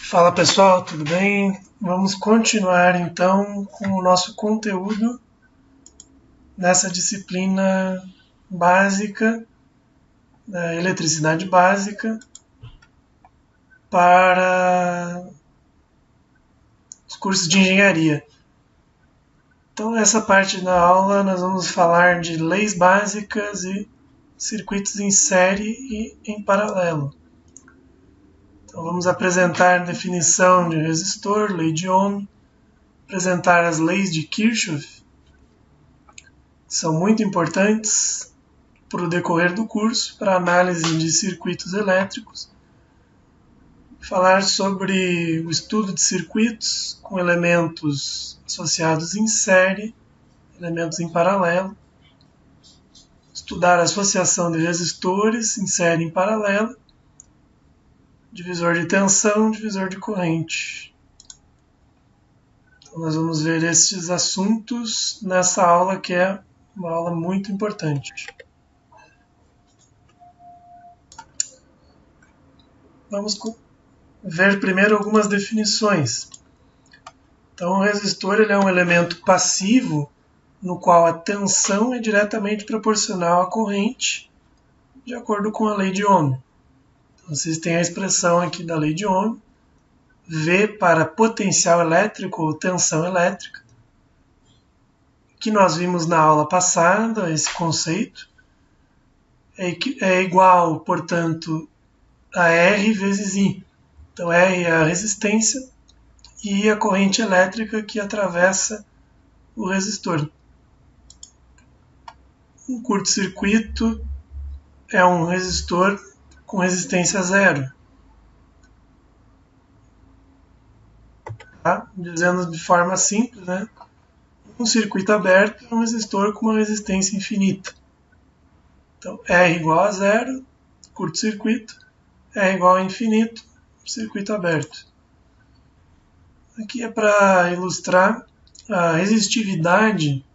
Fala pessoal, tudo bem? Vamos continuar então com o nosso conteúdo nessa disciplina básica, da eletricidade básica, para os cursos de engenharia. Então, nessa parte da aula, nós vamos falar de leis básicas e circuitos em série e em paralelo. Então, vamos apresentar a definição de resistor, lei de Ohm, apresentar as leis de Kirchhoff, que são muito importantes para o decorrer do curso, para análise de circuitos elétricos, falar sobre o estudo de circuitos com elementos associados em série, elementos em paralelo, estudar a associação de resistores em série e em paralelo, divisor de tensão, divisor de corrente. Então nós vamos ver estes assuntos nessa aula, que é uma aula muito importante. Vamos ver primeiro algumas definições. Então, o resistor ele é um elemento passivo no qual a tensão é diretamente proporcional à corrente, de acordo com a lei de Ohm. Então, vocês têm a expressão aqui da lei de Ohm, V para potencial elétrico ou tensão elétrica, que nós vimos na aula passada, esse conceito, é igual, portanto, a R vezes I. Então, R é a resistência e a corrente elétrica que atravessa o resistor. Um curto-circuito é um resistor com resistência zero. Tá? Dizendo de forma simples, né? Um circuito aberto é um resistor com uma resistência infinita. Então, R igual a zero, curto-circuito, R igual a infinito, circuito aberto. Aqui é para ilustrar a resistividade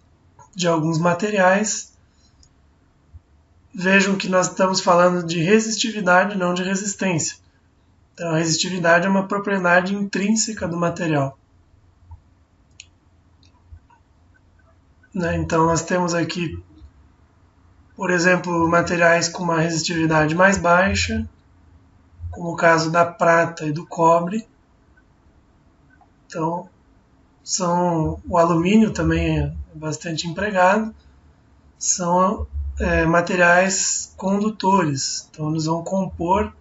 de alguns materiais. Vejam que nós estamos falando de resistividade, não de resistência. Então, a resistividade é uma propriedade intrínseca do material. Então, nós temos aqui, por exemplo, materiais com uma resistividade mais baixa, como o caso da prata e do cobre. Então, o alumínio também é bastante empregado. São materiais condutores. Então, eles vão compor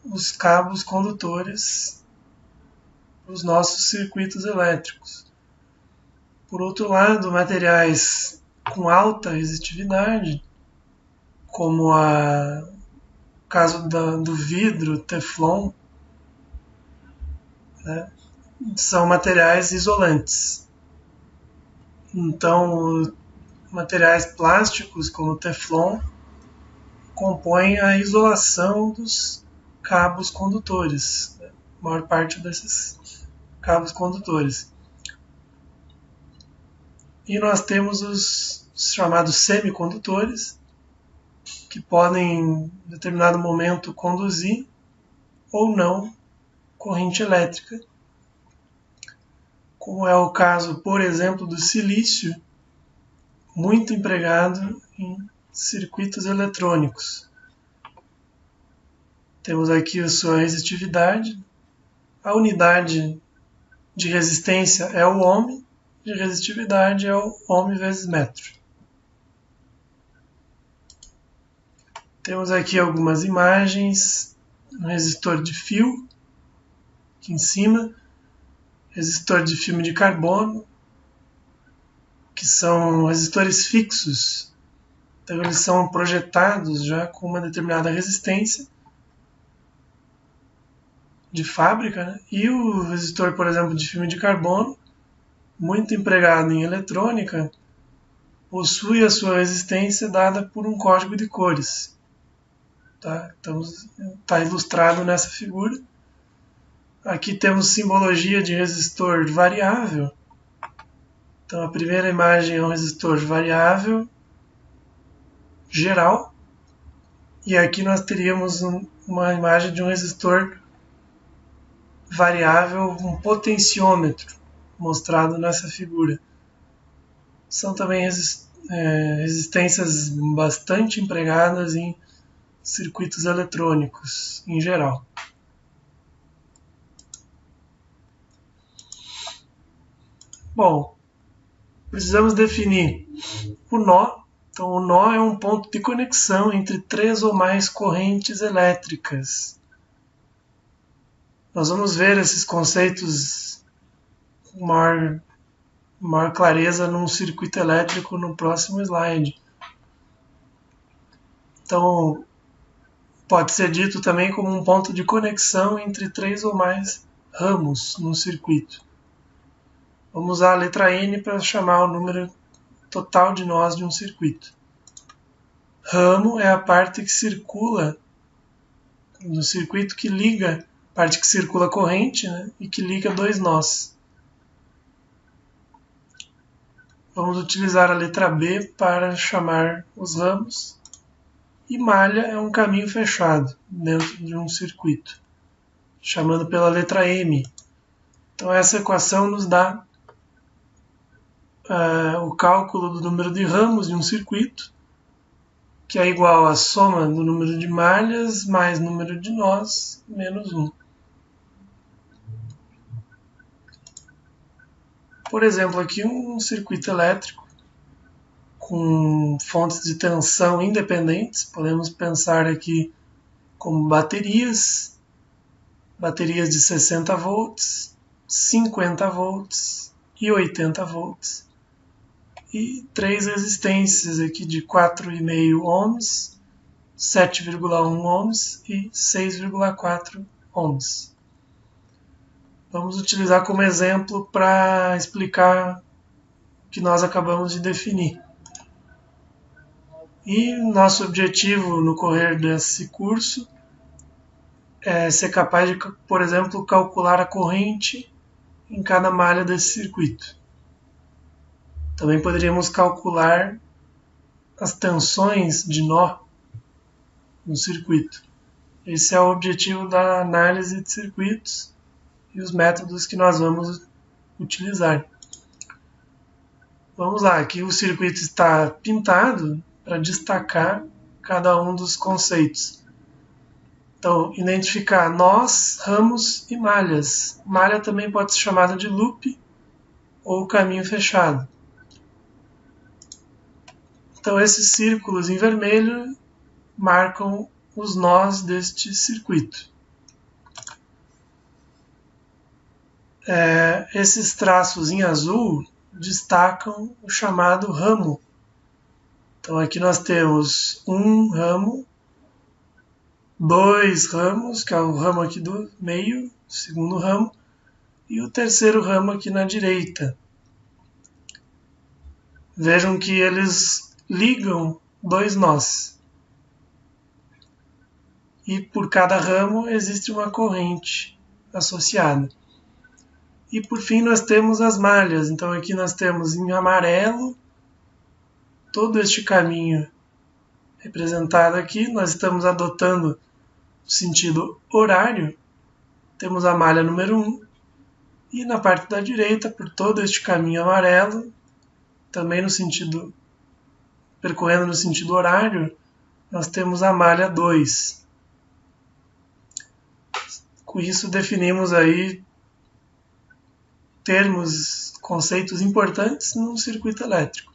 os cabos condutores dos nossos circuitos elétricos. Por outro lado, materiais com alta resistividade, como o caso do vidro, Teflon, né, são materiais isolantes. Então, materiais plásticos, como o Teflon, compõem a isolação dos cabos condutores, né, a maior parte desses cabos condutores. E nós temos os chamados semicondutores, que podem, em determinado momento, conduzir ou não corrente elétrica, como é o caso, por exemplo, do silício, muito empregado em circuitos eletrônicos. Temos aqui a sua resistividade. A unidade de resistência é o ohm, de resistividade é o ohm vezes metro. Temos aqui algumas imagens, um resistor de fio, aqui em cima, resistor de filme de carbono, que são resistores fixos. Então eles são projetados já com uma determinada resistência de fábrica, né? E o resistor, por exemplo, de filme de carbono, muito empregado em eletrônica, possui a sua resistência dada por um código de cores. Tá? Então, está ilustrado nessa figura. Aqui temos simbologia de resistor variável. Então, a primeira imagem é um resistor variável geral. E aqui nós teríamos uma imagem de um resistor variável, um potenciômetro, mostrado nessa figura. São também resistências bastante empregadas em circuitos eletrônicos em geral. Bom, precisamos definir o nó. Então, o nó é um ponto de conexão entre 3 ou mais correntes elétricas. Nós vamos ver esses conceitos com maior clareza num circuito elétrico no próximo slide. Então, pode ser dito também como um ponto de conexão entre 3 ou mais ramos num circuito. Vamos usar a letra N para chamar o número total de nós de um circuito. Ramo é a parte que circula no circuito que liga, parte que circula a corrente, né, e que liga 2 nós. Vamos utilizar a letra B para chamar os ramos. E malha é um caminho fechado dentro de um circuito, chamando pela letra M. Então essa equação nos dá o cálculo do número de ramos de um circuito, que é igual à soma do número de malhas mais número de nós menos 1. Por exemplo, aqui um circuito elétrico com fontes de tensão independentes. Podemos pensar aqui como baterias de 60 volts, 50 volts e 80 volts. E 3 resistências aqui de 4,5 ohms, 7,1 ohms e 6,4 ohms. Vamos utilizar como exemplo para explicar o que nós acabamos de definir. E nosso objetivo no correr desse curso é ser capaz de, por exemplo, calcular a corrente em cada malha desse circuito. Também poderíamos calcular as tensões de nó no circuito. Esse é o objetivo da análise de circuitos e os métodos que nós vamos utilizar. Vamos lá, aqui o circuito está pintado para destacar cada um dos conceitos. Então, identificar nós, ramos e malhas. Malha também pode ser chamada de loop ou caminho fechado. Então, esses círculos em vermelho marcam os nós deste circuito. Esses traços em azul destacam o chamado ramo. Então aqui nós temos um ramo, 2 ramos, que é o ramo aqui do meio, o segundo ramo, e o terceiro ramo aqui na direita. Vejam que eles ligam 2 nós. E por cada ramo existe uma corrente associada. E por fim nós temos as malhas. Então aqui nós temos em amarelo todo este caminho representado aqui. Nós estamos adotando o sentido horário. Temos a malha número 1. E na parte da direita, por todo este caminho amarelo, também percorrendo no sentido horário, nós temos a malha 2. Com isso definimos aí conceitos importantes num circuito elétrico.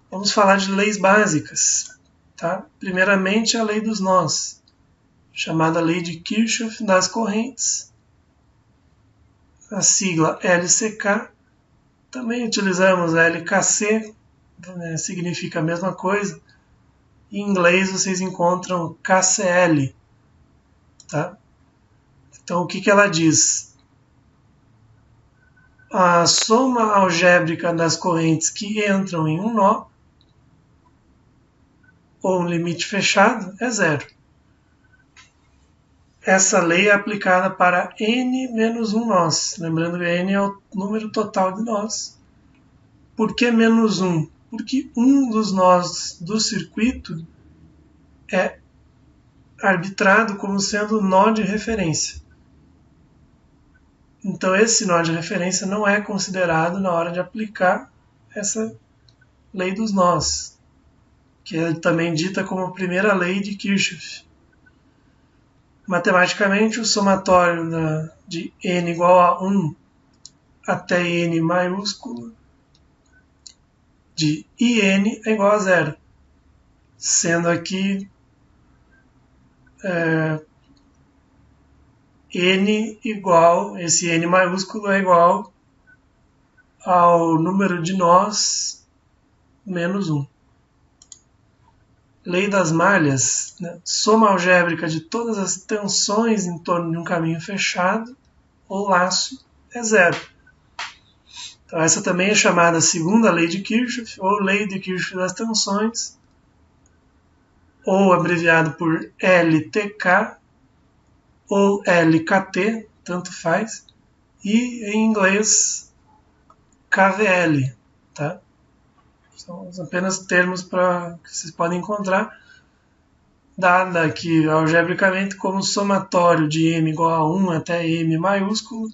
Vamos falar de leis básicas. Tá? Primeiramente, a lei dos nós, chamada lei de Kirchhoff das correntes, a sigla LCK. Também utilizamos a LKC, significa a mesma coisa. Em inglês vocês encontram KCL. Tá? Então, o que ela diz? A soma algébrica das correntes que entram em um nó ou um limite fechado é 0. Essa lei é aplicada para n menos 1 nós. Lembrando que n é o número total de nós. Por que menos 1? Porque um dos nós do circuito é arbitrado como sendo o nó de referência. Então esse nó de referência não é considerado na hora de aplicar essa lei dos nós, que é também dita como a primeira lei de Kirchhoff. Matematicamente, o somatório de n igual a 1 até n maiúsculo de IN é igual a zero, sendo aqui n igual, esse n maiúsculo é igual ao número de nós menos 1. Lei das malhas, né? Soma algébrica de todas as tensões em torno de um caminho fechado ou laço é zero. Então essa também é chamada segunda lei de Kirchhoff, ou lei de Kirchhoff das tensões, ou abreviado por LTK, ou LKT, tanto faz, e em inglês KVL, tá? São apenas termos que vocês podem encontrar, dada aqui algebricamente como somatório de m igual a 1 até m maiúsculo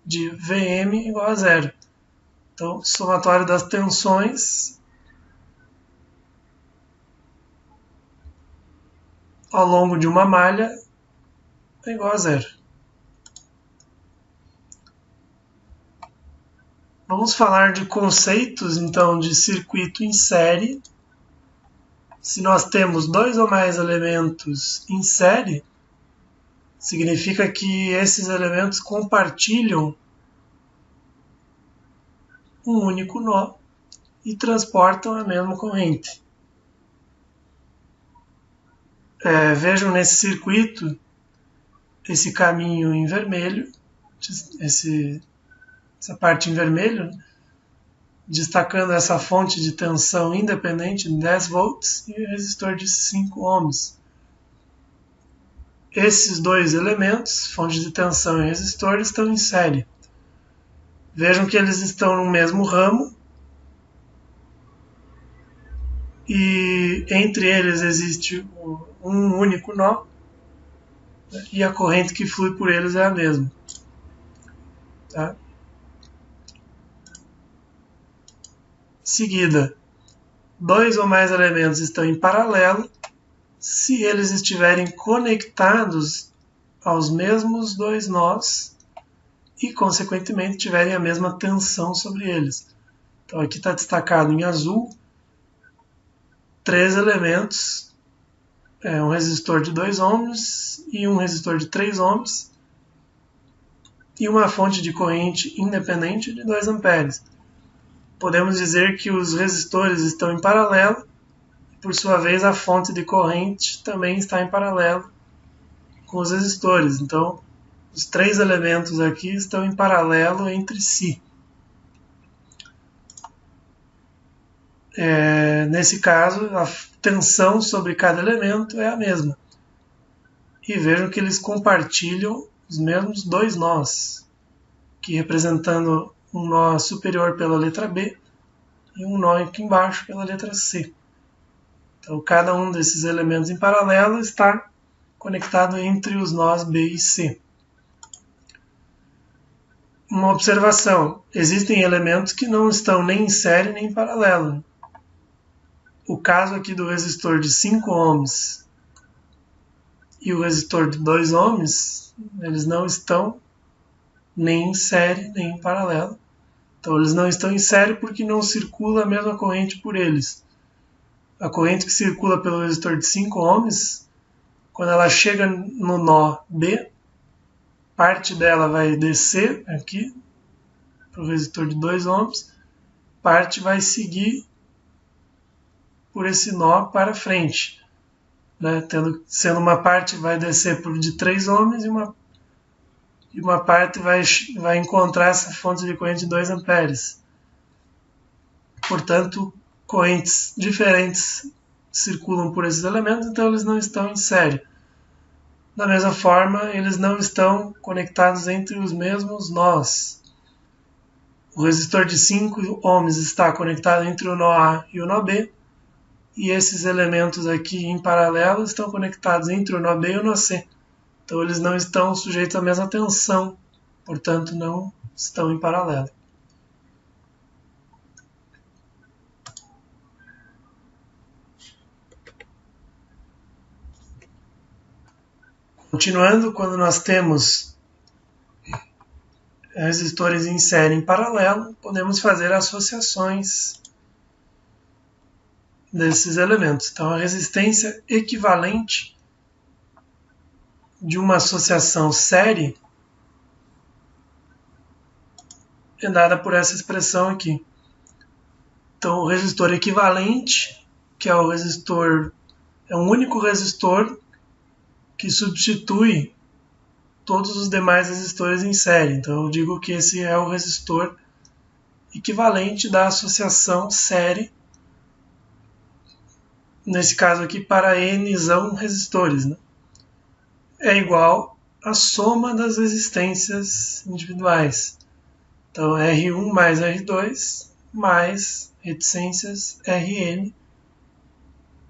de Vm igual a zero. Então, somatório das tensões ao longo de uma malha é igual a zero. Vamos falar de conceitos, então, de circuito em série. Se nós temos dois ou mais elementos em série, significa que esses elementos compartilham um único nó e transportam a mesma corrente. Vejam nesse circuito esse caminho em vermelho, essa parte em vermelho, destacando essa fonte de tensão independente de 10 volts e o resistor de 5 ohms. Esses dois elementos, fonte de tensão e resistor, estão em série. Vejam que eles estão no mesmo ramo e entre eles existe um único nó e a corrente que flui por eles é a mesma. Tá? Seguida, dois ou mais elementos estão em paralelo se eles estiverem conectados aos mesmos dois nós e, consequentemente, tiverem a mesma tensão sobre eles. Então aqui está destacado em azul 3 elementos, um resistor de 2 ohms e um resistor de 3 ohms e uma fonte de corrente independente de 2 amperes. Podemos dizer que os resistores estão em paralelo e, por sua vez, a fonte de corrente também está em paralelo com os resistores. Então, os 3 elementos aqui estão em paralelo entre si. Nesse caso, a tensão sobre cada elemento é a mesma. E vejam que eles compartilham os mesmos 2 nós, que representando um nó superior pela letra B e um nó aqui embaixo pela letra C. Então, cada um desses elementos em paralelo está conectado entre os nós B e C. Uma observação: existem elementos que não estão nem em série nem em paralelo. O caso aqui do resistor de 5 ohms e o resistor de 2 ohms, eles não estão nem em série nem em paralelo. Então eles não estão em série porque não circula a mesma corrente por eles. A corrente que circula pelo resistor de 5 ohms, quando ela chega no nó B, parte dela vai descer aqui para o resistor de 2 ohms, parte vai seguir por esse nó para frente, né? Sendo uma parte vai descer por de 3 ohms e uma parte vai encontrar essa fonte de corrente de 2 amperes. Portanto, correntes diferentes circulam por esses elementos, então eles não estão em série. Da mesma forma, eles não estão conectados entre os mesmos nós. O resistor de 5 ohms está conectado entre o nó A e o nó B, e esses elementos aqui em paralelo estão conectados entre o nó B e o nó C. Então eles não estão sujeitos à mesma tensão portanto não estão em paralelo. Continuando, quando nós temos resistores em série em paralelo, podemos fazer associações desses elementos. Então, a resistência equivalente de uma associação série é dada por essa expressão aqui. Então, o resistor equivalente, que é o resistor, é um único resistor que substitui todos os demais resistores em série. Então, eu digo que esse é o resistor equivalente da associação série, nesse caso aqui, para N resistores, né? É igual à soma das resistências individuais. Então, R1 mais R2 mais reticências Rn,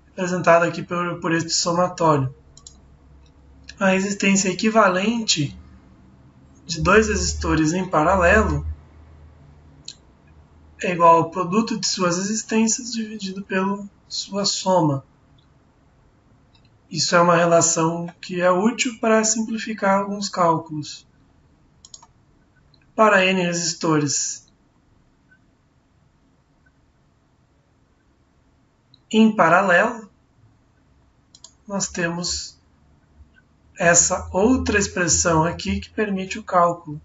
representada aqui por este somatório. A resistência equivalente de dois resistores em paralelo é igual ao produto de suas resistências dividido pela sua soma. Isso é uma relação que é útil para simplificar alguns cálculos. Para N resistores em paralelo, nós temos essa outra expressão aqui que permite o cálculo,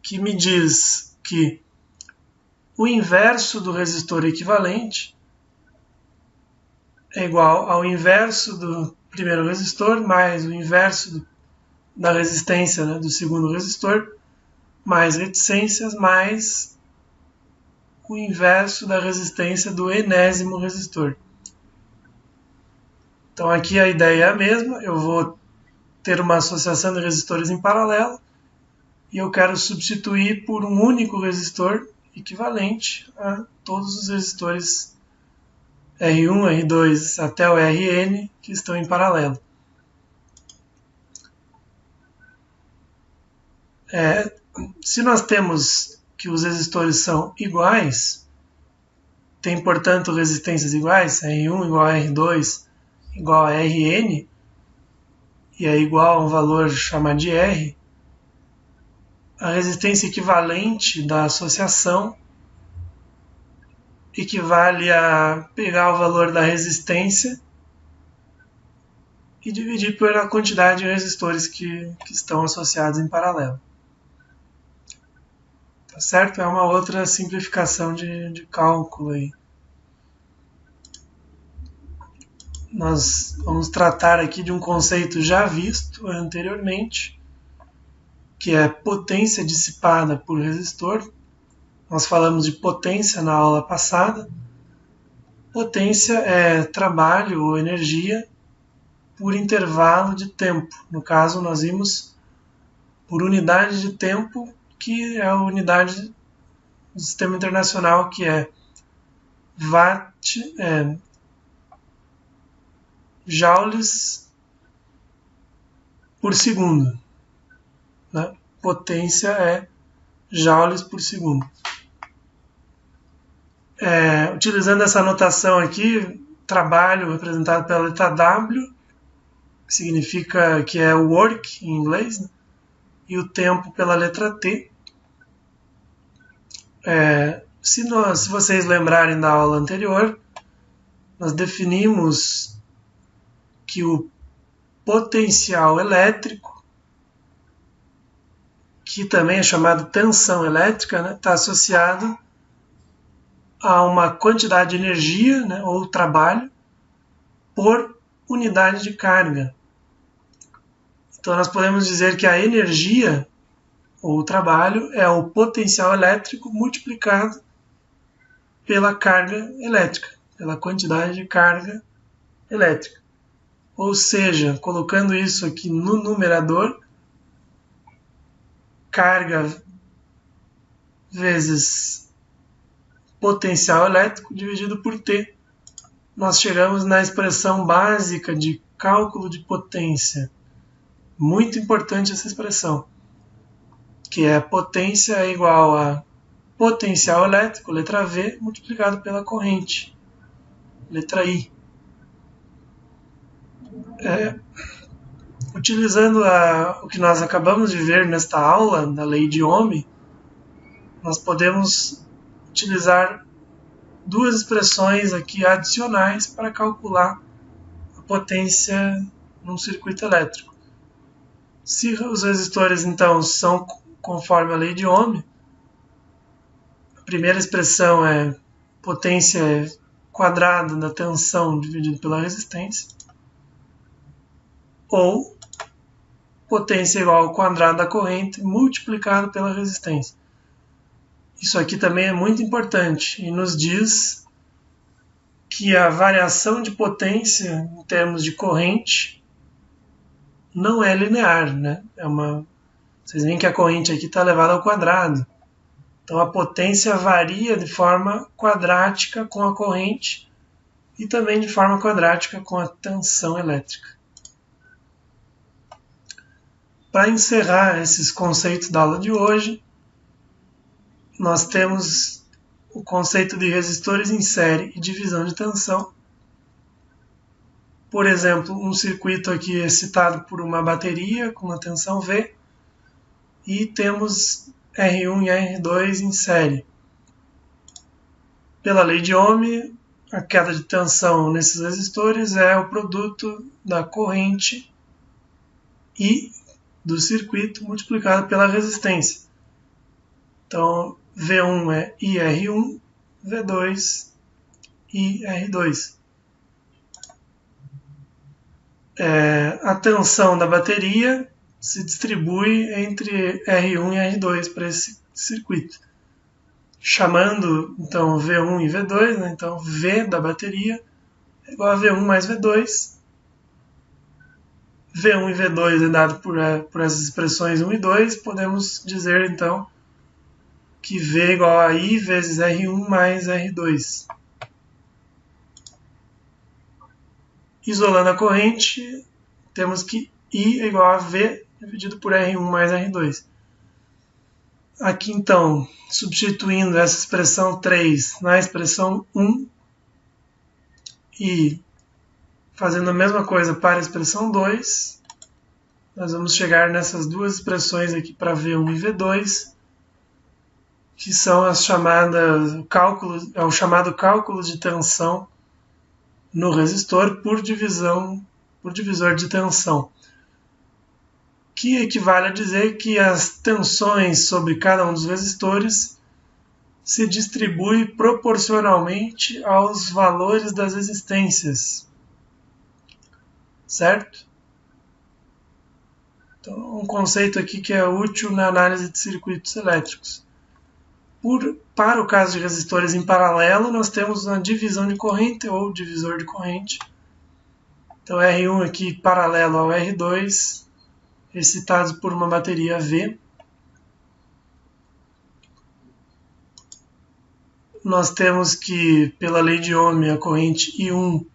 que me diz que o inverso do resistor equivalente é igual ao inverso do primeiro resistor mais o inverso da resistência, né, do segundo resistor, mais reticências, mais o inverso da resistência do enésimo resistor. Então aqui a ideia é a mesma, eu vou ter uma associação de resistores em paralelo e eu quero substituir por um único resistor equivalente a todos os resistores R1, R2 até o Rn que estão em paralelo. Se nós temos que os resistores são iguais, tem portanto resistências iguais, R1 igual a R2 igual a Rn, e é igual a um valor chamado de R, a resistência equivalente da associação equivale a pegar o valor da resistência e dividir pela quantidade de resistores que estão associados em paralelo. Tá certo? É uma outra simplificação de cálculo aí. Nós vamos tratar aqui de um conceito já visto anteriormente, que é potência dissipada por resistor. Nós falamos de potência na aula passada. Potência é trabalho ou energia por intervalo de tempo. No caso, nós vimos por unidade de tempo, que é a unidade do sistema internacional, que é watt, joules por segundo. Né? Potência é joules por segundo. Utilizando essa notação aqui, trabalho representado pela letra W, que significa que é work em inglês, né? E o tempo pela letra T. Se vocês lembrarem da aula anterior, nós definimos que o potencial elétrico, que também é chamado tensão elétrica, né, está associado a uma quantidade de energia, né, ou trabalho por unidade de carga. Então nós podemos dizer que a energia ou o trabalho é o potencial elétrico multiplicado pela carga elétrica, pela quantidade de carga elétrica. Ou seja, colocando isso aqui no numerador, carga vezes potencial elétrico dividido por T. Nós chegamos na expressão básica de cálculo de potência. Muito importante essa expressão. que é potência é igual a potencial elétrico, letra V, multiplicado pela corrente, letra I. Utilizando o que nós acabamos de ver nesta aula, da lei de Ohm, nós podemos utilizar duas expressões aqui adicionais para calcular a potência num circuito elétrico. Se os resistores, então, são conforme a lei de Ohm, a primeira expressão é potência quadrada da tensão dividido pela resistência, ou potência igual ao quadrado da corrente multiplicado pela resistência. Isso aqui também é muito importante e nos diz que a variação de potência em termos de corrente não é linear, né? Vocês veem que a corrente aqui está elevada ao quadrado. Então a potência varia de forma quadrática com a corrente e também de forma quadrática com a tensão elétrica. Para encerrar esses conceitos da aula de hoje, nós temos o conceito de resistores em série e divisão de tensão. Por exemplo, um circuito aqui excitado por uma bateria com uma tensão V e temos R1 e R2 em série. Pela lei de Ohm, a queda de tensão nesses resistores é o produto da corrente I do circuito multiplicado pela resistência. Então, V1 é IR1, V2 IR2. A tensão da bateria se distribui entre R1 e R2 para esse circuito. Chamando, então, V1 e V2, né? Então, V da bateria é igual a V1 mais V2. V1 e V2 é dado por essas expressões 1 e 2. Podemos dizer, então, que V é igual a I vezes R1 mais R2. Isolando a corrente, temos que I é igual a V dividido por R1 mais R2. Aqui, então, substituindo essa expressão 3 na expressão 1 e fazendo a mesma coisa para a expressão 2, nós vamos chegar nessas duas expressões aqui para V1 e V2, que são as chamadas o chamado cálculo de tensão no resistor por divisor de tensão, que equivale a dizer que as tensões sobre cada um dos resistores se distribuem proporcionalmente aos valores das resistências, certo? Então, um conceito aqui que é útil na análise de circuitos elétricos. Para o caso de resistores em paralelo, nós temos uma divisão de corrente ou divisor de corrente. Então, R1 aqui paralelo ao R2, excitados por uma bateria V. Nós temos que, pela lei de Ohm, a corrente I1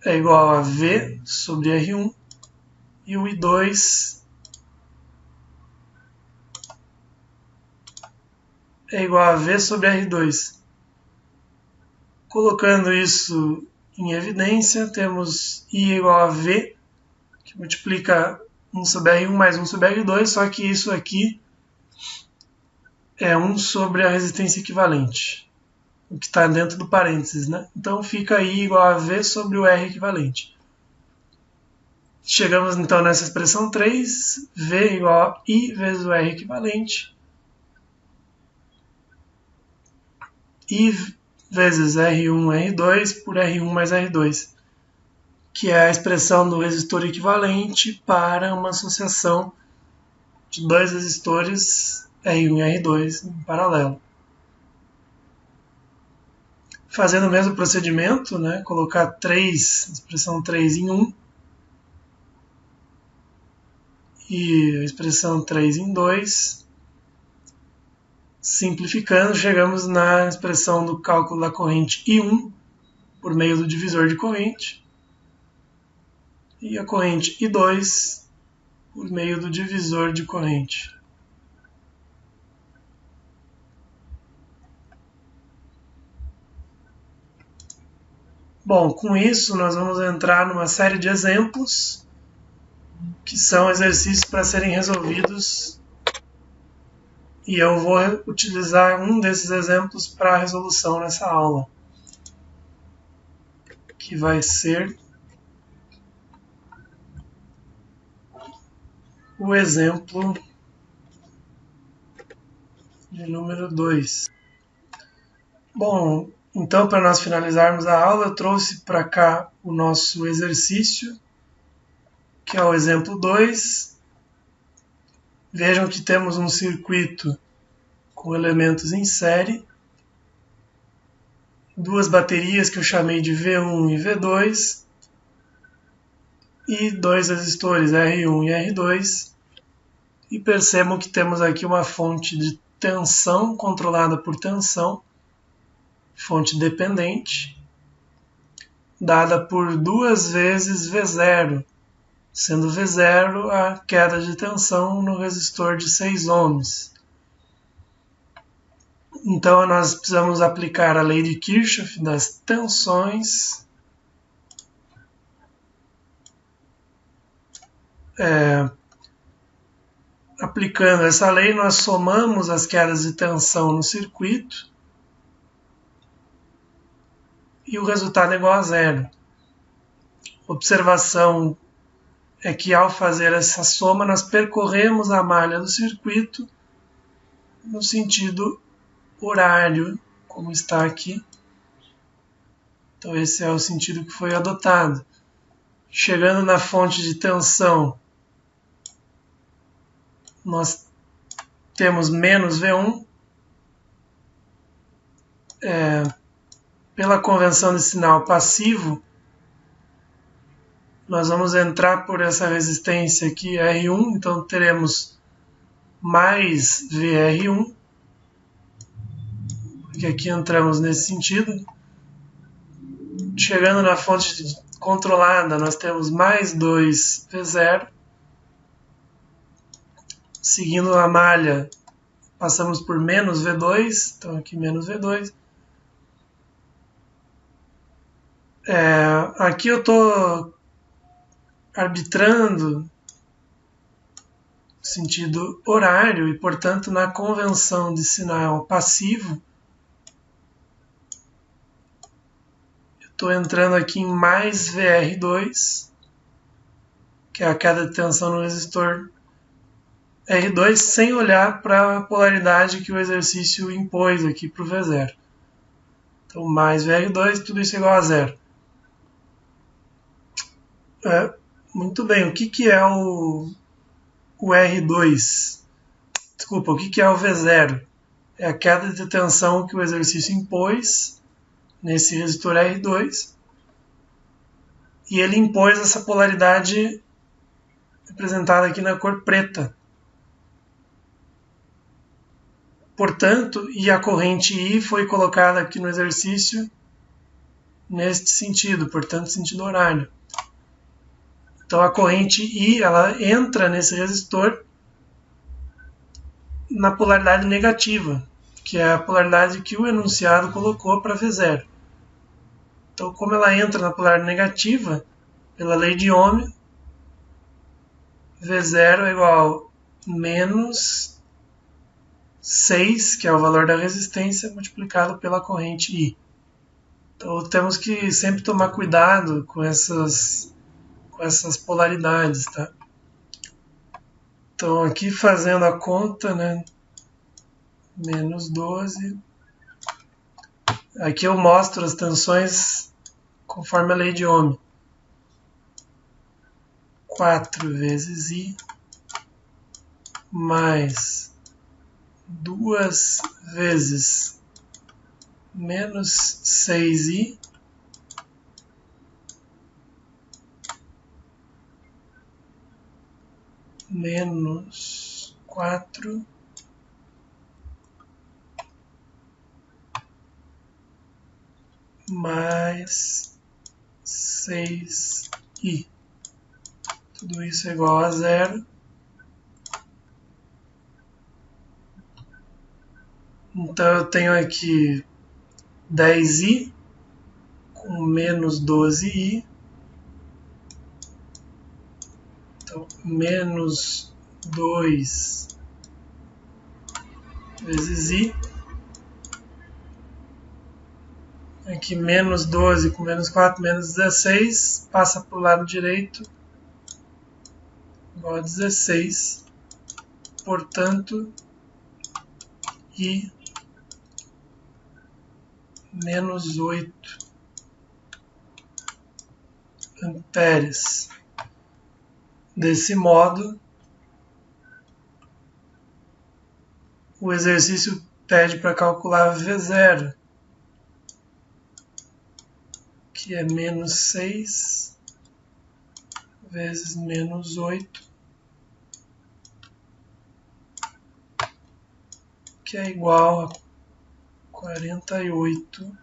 é igual a V sobre R1 e o I2 é igual a V sobre R2. Colocando isso em evidência, temos I igual a V, que multiplica 1 sobre R1 mais 1 sobre R2, só que isso aqui é 1 sobre a resistência equivalente, o que está dentro do parênteses, né? Então fica I igual a V sobre o R equivalente. Chegamos então nessa expressão 3, V igual a I vezes o R equivalente, I vezes R1, R2 por R1 mais R2, que é a expressão do resistor equivalente para uma associação de dois resistores R1 e R2 em paralelo. Fazendo o mesmo procedimento, né, colocar expressão 3 em 1 e a expressão 3 em 2, simplificando, chegamos na expressão do cálculo da corrente I1 por meio do divisor de corrente e a corrente I2 por meio do divisor de corrente. Bom, com isso nós vamos entrar numa série de exemplos que são exercícios para serem resolvidos e eu vou utilizar um desses exemplos para a resolução nessa aula, que vai ser o exemplo de número 2. Bom, então para nós finalizarmos a aula, eu trouxe para cá o nosso exercício, que é o exemplo 2. Vejam que temos um circuito com elementos em série, duas baterias que eu chamei de V1 e V2, e dois resistores R1 e R2, e percebam que temos aqui uma fonte de tensão controlada por tensão, fonte dependente, dada por 2 vezes V0, sendo V0 a queda de tensão no resistor de 6 ohms. Então nós precisamos aplicar a lei de Kirchhoff das tensões, aplicando essa lei, nós somamos as quedas de tensão no circuito e o resultado é igual a zero. Observação é que ao fazer essa soma, nós percorremos a malha do circuito no sentido horário, como está aqui. Então esse é o sentido que foi adotado. Chegando na fonte de tensão, nós temos menos V1. Pela convenção de sinal passivo, nós vamos entrar por essa resistência aqui, R1, então teremos mais VR1, porque aqui entramos nesse sentido. Chegando na fonte controlada, nós temos mais 2 V0. Seguindo a malha, passamos por menos V2, então aqui menos V2. Aqui eu estou arbitrando sentido horário e, portanto, na convenção de sinal passivo, eu estou entrando aqui em mais VR2, que é a queda de tensão no resistor R2, sem olhar para a polaridade que o exercício impôs aqui para o V0. Então, mais VR2, tudo isso é igual a zero. Muito bem, o que é o R2? Desculpa, o que é o V0? É a queda de tensão que o exercício impôs nesse resistor R2. E ele impôs essa polaridade representada aqui na cor preta. Portanto, e a corrente I foi colocada aqui no exercício neste sentido, portanto, sentido horário. Então a corrente I ela entra nesse resistor na polaridade negativa, que é a polaridade que o enunciado colocou para V0. Então, como ela entra na polaridade negativa, pela lei de Ohm, V0 é igual a menos 6, que é o valor da resistência, multiplicado pela corrente I. Então temos que sempre tomar cuidado com essas polaridades, tá? Então aqui fazendo a conta, né? Menos 12. Aqui eu mostro as tensões conforme a lei de Ohm. 4 vezes I mais 2 vezes menos 6I menos 4 mais 6i. Tudo isso é igual a zero. Então eu tenho aqui 10i com menos 12i. Então, menos 2 vezes i. Aqui menos 12 com menos 4, menos 16. Passa para o lado direito. Igual a 16. Portanto, i menos 8 amperes. Desse modo, o exercício pede para calcular V0, que é menos 6 vezes menos 8, que é igual a 48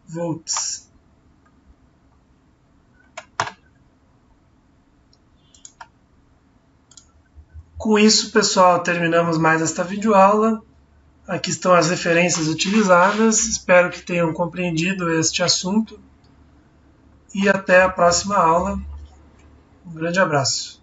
volts. Com isso, pessoal, terminamos mais esta videoaula. Aqui estão as referências utilizadas. Espero que tenham compreendido este assunto. E até a próxima aula. Um grande abraço.